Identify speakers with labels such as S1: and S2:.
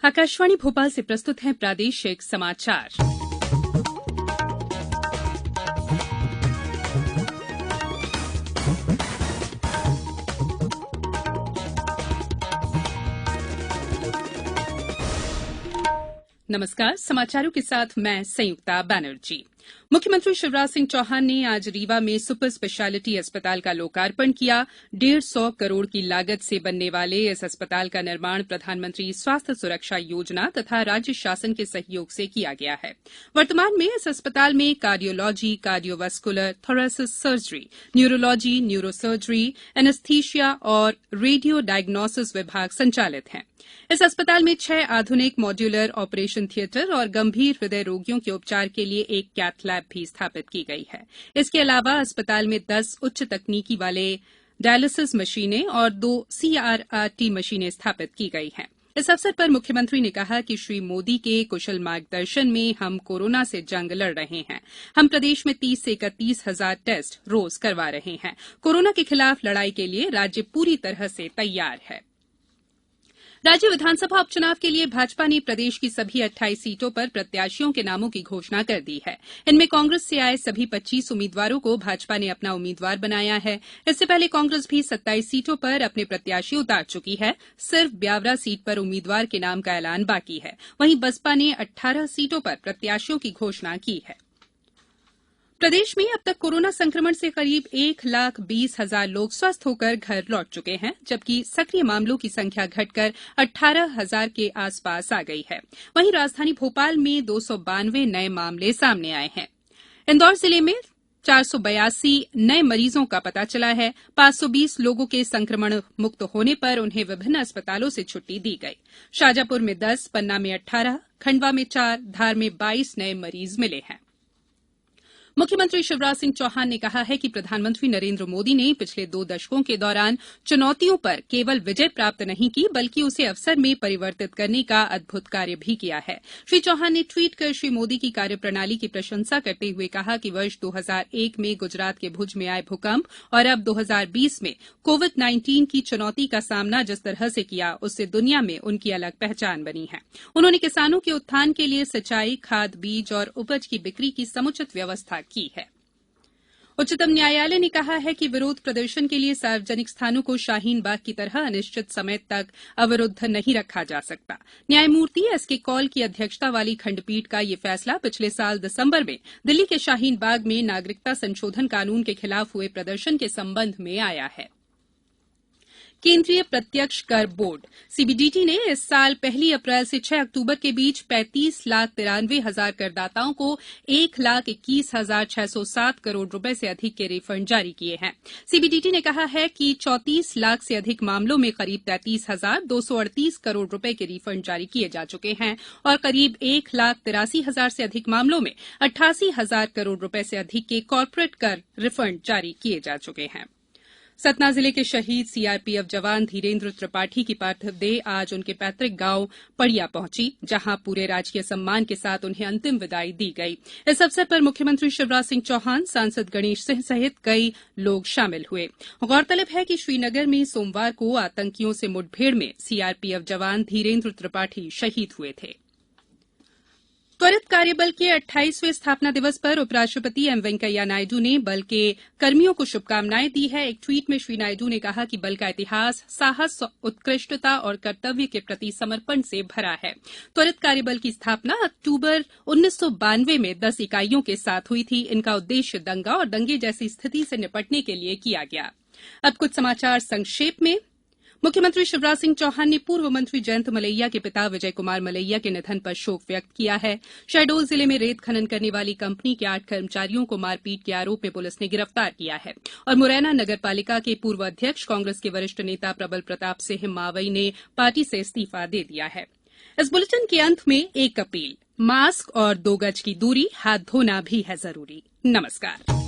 S1: आकाशवाणी भोपाल से प्रस्तुत हैं प्रादेशिक समाचार। नमस्कार, समाचारों के साथ मैं संयुक्ता बनर्जी। मुख्यमंत्री शिवराज सिंह चौहान ने आज रीवा में सुपर स्पेशलिटी अस्पताल का लोकार्पण किया। 150 करोड़ की लागत से बनने वाले इस अस्पताल का निर्माण प्रधानमंत्री स्वास्थ्य सुरक्षा योजना तथा राज्य शासन के सहयोग से किया गया है। वर्तमान में इस अस्पताल में cardiology, cardiovascular, thoracic surgery, neurology, neurosurgery, anaesthesia और रेडियो डायग्नोसिस विभाग संचालित हैं। इस अस्पताल में 6 आधुनिक मॉड्यूलर ऑपरेशन थियेटर और गंभीर हृदय रोगियों के उपचार के लिए एक कैथ लैब भी स्थापित की गई है। इसके अलावा अस्पताल में 10 उच्च तकनीकी वाले डायलिसिस मशीनें और 2 CRRT मशीनें स्थापित की गई हैं। इस अवसर पर मुख्यमंत्री ने कहा कि श्री मोदी के कुशल मार्गदर्शन में हम कोरोना से जंग लड़ रहे हैं। हम प्रदेश में 30 से 31 हजार टेस्ट रोज करवा रहे हैं। कोरोना के खिलाफ लड़ाई के लिए राज्य पूरी तरह से तैयार है। राज्य विधानसभा उपचुनाव के लिए भाजपा ने प्रदेश की सभी 28 सीटों पर प्रत्याशियों के नामों की घोषणा कर दी है। इनमें कांग्रेस से आए सभी 25 उम्मीदवारों को भाजपा ने अपना उम्मीदवार बनाया है। इससे पहले कांग्रेस भी 27 सीटों पर अपने प्रत्याशी उतार चुकी है। सिर्फ ब्यावरा सीट पर उम्मीदवार के नाम का ऐलान बाकी है। वहीं बसपा ने 18 सीटों पर प्रत्याशियों की घोषणा की है। प्रदेश में अब तक कोरोना संक्रमण से करीब 1,20,000 लोग स्वस्थ होकर घर लौट चुके हैं, जबकि सक्रिय मामलों की संख्या घटकर 18,000 के आसपास आ गई है। वहीं राजधानी भोपाल में 292 नए मामले सामने आए हैं। इंदौर जिले में 482 नए मरीजों का पता चला है। 520 लोगों के संक्रमण मुक्त होने पर उन्हें विभिन्न अस्पतालों से छुट्टी दी गई। शाजापुर में 10, पन्ना में 18, खंडवा में 4, धार में 22 नए मरीज मिले हैं। मुख्यमंत्री शिवराज सिंह चौहान ने कहा है कि प्रधानमंत्री नरेंद्र मोदी ने पिछले 2 दशकों के दौरान चुनौतियों पर केवल विजय प्राप्त नहीं की, बल्कि उसे अवसर में परिवर्तित करने का अद्भुत कार्य भी किया है। श्री चौहान ने ट्वीट कर श्री मोदी की कार्यप्रणाली की प्रशंसा करते हुए कहा कि वर्ष 2001 में गुजरात के भुज में आए भूकंप और अब 2020 में कोविड-19 की चुनौती का सामना जिस तरह से किया, उससे दुनिया में उनकी अलग पहचान बनी है। उन्होंने किसानों के उत्थान के लिए सिंचाई, खाद, बीज और उपज की बिक्री की समुचित व्यवस्था की है। उच्चतम न्यायालय ने कहा है कि विरोध प्रदर्शन के लिए सार्वजनिक स्थानों को शाहीन बाग की तरह अनिश्चित समय तक अवरुद्ध नहीं रखा जा सकता। न्यायमूर्ति SK कौल की अध्यक्षता वाली खंडपीठ का यह फैसला पिछले साल दिसंबर में दिल्ली के शाहीन बाग में नागरिकता संशोधन कानून के खिलाफ हुए प्रदर्शन के संबंध में आया है। केंद्रीय प्रत्यक्ष कर बोर्ड CBDT ने इस साल 1 अप्रैल से 6 अक्टूबर के बीच 35,93,000 करदाताओं को 1,21,607 करोड़ रुपए से अधिक के रिफंड जारी किए हैं। CBDT ने कहा है कि 34 लाख से अधिक मामलों में करीब 33,238 करोड़ रुपए के रिफंड जारी किए जा चुके हैं और करीब 1,83,000 से अधिक मामलों में 88,000 करोड़ रुपए से अधिक के कॉर्पोरेट कर रिफंड जारी किए जा चुके हैं। सतना जिले के शहीद CRPF जवान धीरेन्द्र त्रिपाठी की पार्थिव देह आज उनके पैतृक गांव पड़िया पहुंची, जहां पूरे राजकीय सम्मान के साथ उन्हें अंतिम विदाई दी गई। इस अवसर पर मुख्यमंत्री शिवराज सिंह चौहान, सांसद गणेश सिंह सहित कई लोग शामिल हुए। गौरतलब है कि श्रीनगर में सोमवार को आतंकियों से मुठभेड़ में CRPF जवान धीरेन्द्र त्रिपाठी शहीद हुए थे। त्वरित कार्यबल के 28वें स्थापना दिवस पर उपराष्ट्रपति एम वेंकैया नायडू ने बल के कर्मियों को शुभकामनाएं दी है। एक ट्वीट में श्री नायडू ने कहा कि बल का इतिहास साहस, उत्कृष्टता और कर्तव्य के प्रति समर्पण से भरा है। त्वरित कार्यबल की स्थापना अक्टूबर 1992 में 10 इकाइयों के साथ हुई थी। इनका उद्देश्य दंगा और दंगे जैसी स्थिति से निपटने के लिए किया गया। अब कुछ समाचार संक्षेप में। मुख्यमंत्री शिवराज सिंह चौहान ने पूर्व मंत्री जयंत मलैया के पिता विजय कुमार मलैया के निधन पर शोक व्यक्त किया है। शहडोल जिले में रेत खनन करने वाली कंपनी के 8 कर्मचारियों को मारपीट के आरोप में पुलिस ने गिरफ्तार किया है और मुरैना नगरपालिका के पूर्व अध्यक्ष कांग्रेस के वरिष्ठ नेता प्रबल प्रताप सिंह मावई ने पार्टी से इस्तीफा दे दिया है। इस बुलेटिन के अंत में एक अपील, मास्क और 2 गज की दूरी, हाथ धोना भी है जरूरी। नमस्कार।